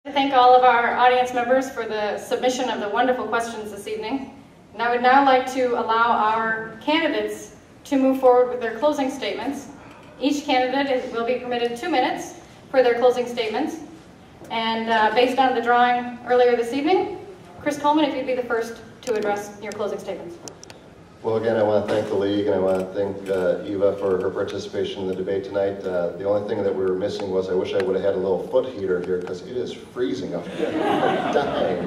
I thank all of our audience members for the submission of the wonderful questions this evening. And I would now like to allow our candidates to move forward with their closing statements. Each candidate will be permitted 2 minutes for their closing statements. And based on the drawing earlier this evening, Chris Coleman, if you'd be the first to address your closing statements. Well, again, I want to thank the league, and I want to thank Eva for her participation in the debate tonight. The only thing that we were missing was I wish I would have had a little foot heater here, because it is freezing up here. I'm dying.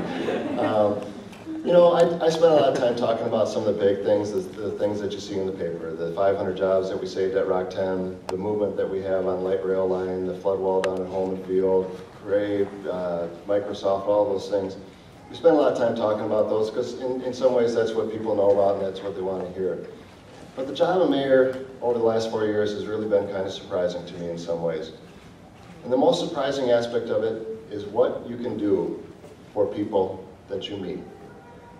You know, I spent a lot of time talking about some of the big things, the things that you see in the paper, the 500 jobs that we saved at Rock 10, the movement that we have on light rail line, the flood wall down at Holman Field, Crave, Microsoft, all those things. We spend a lot of time talking about those because in some ways that's what people know about and that's what they want to hear. But the job of mayor over the last 4 years has really been kind of surprising to me in some ways. And the most surprising aspect of it is what you can do for people that you meet.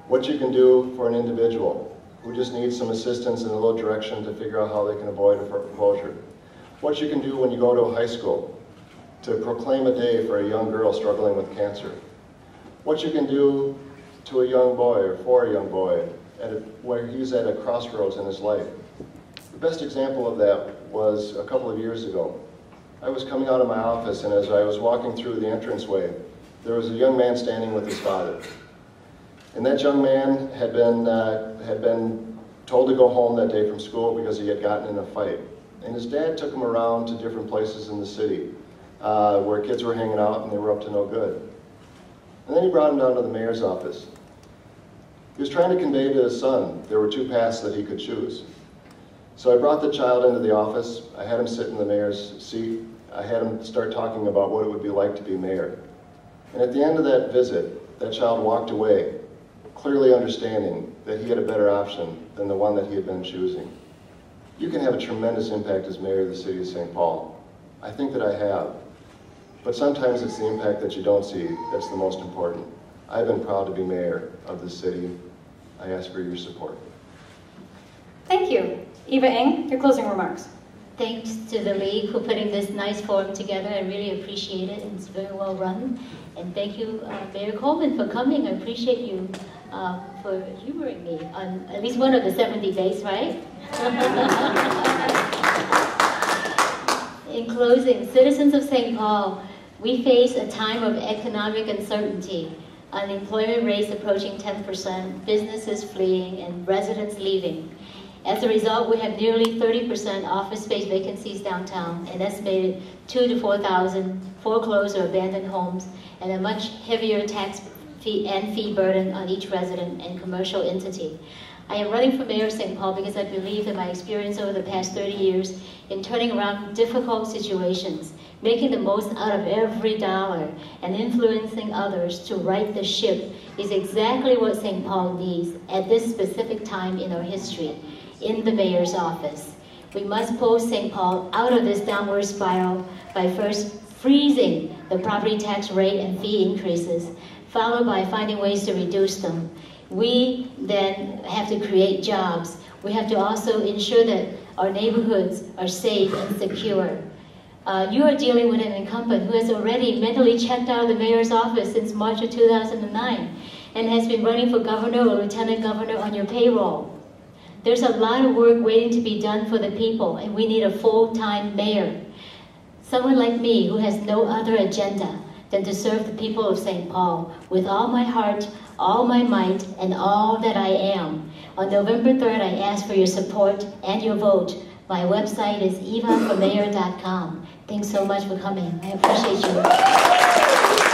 What you can do for an individual who just needs some assistance in a little direction to figure out how they can avoid a foreclosure. What you can do when you go to a high school to proclaim a day for a young girl struggling with cancer. What you can do to a young boy or for a young boy where he's at a crossroads in his life. The best example of that was a couple of years ago. I was coming out of my office, and as I was walking through the entranceway, there was a young man standing with his father. And that young man had been told to go home that day from school because he had gotten in a fight. And his dad took him around to different places in the city where kids were hanging out and they were up to no good. And then he brought him down to the mayor's office. He was trying to convey to his son there were 2 paths that he could choose. So I brought the child into the office. I had him sit in the mayor's seat. I had him start talking about what it would be like to be mayor. And at the end of that visit, that child walked away, clearly understanding that he had a better option than the one that he had been choosing. You can have a tremendous impact as mayor of the city of St. Paul. I think that I have. But sometimes it's the impact that you don't see that's the most important. I've been proud to be mayor of this city. I ask for your support. Thank you. Eva Ng, your closing remarks. Thanks to the league for putting this nice forum together. I really appreciate it. It's very well run. And thank you, Mayor Coleman, for coming. I appreciate you for humoring me on at least one of the 70 days, right? In closing, citizens of St. Paul, we face a time of economic uncertainty. Unemployment rates approaching 10%, businesses fleeing, and residents leaving. As a result, we have nearly 30% office space vacancies downtown, an estimated 2,000 to 4,000 foreclosed or abandoned homes, and a much heavier tax fee burden on each resident and commercial entity. I am running for mayor of St. Paul because I believe that my experience over the past 30 years in turning around difficult situations, making the most out of every dollar, and influencing others to right the ship is exactly what St. Paul needs at this specific time in our history, in the mayor's office. We must pull St. Paul out of this downward spiral by first freezing the property tax rate and fee increases, followed by finding ways to reduce them. We then have to create jobs. We have to also ensure that our neighborhoods are safe and secure. You are dealing with an incumbent who has already mentally checked out of the mayor's office since March of 2009 and has been running for governor or lieutenant governor on your payroll. There's a lot of work waiting to be done for the people, and we need a full-time mayor. Someone like me who has no other agenda than to serve the people of St. Paul with all my heart, all my might, and all that I am. On November 3rd, I ask for your support and your vote. My website is evaformayor.com. Thanks so much for coming. I appreciate you.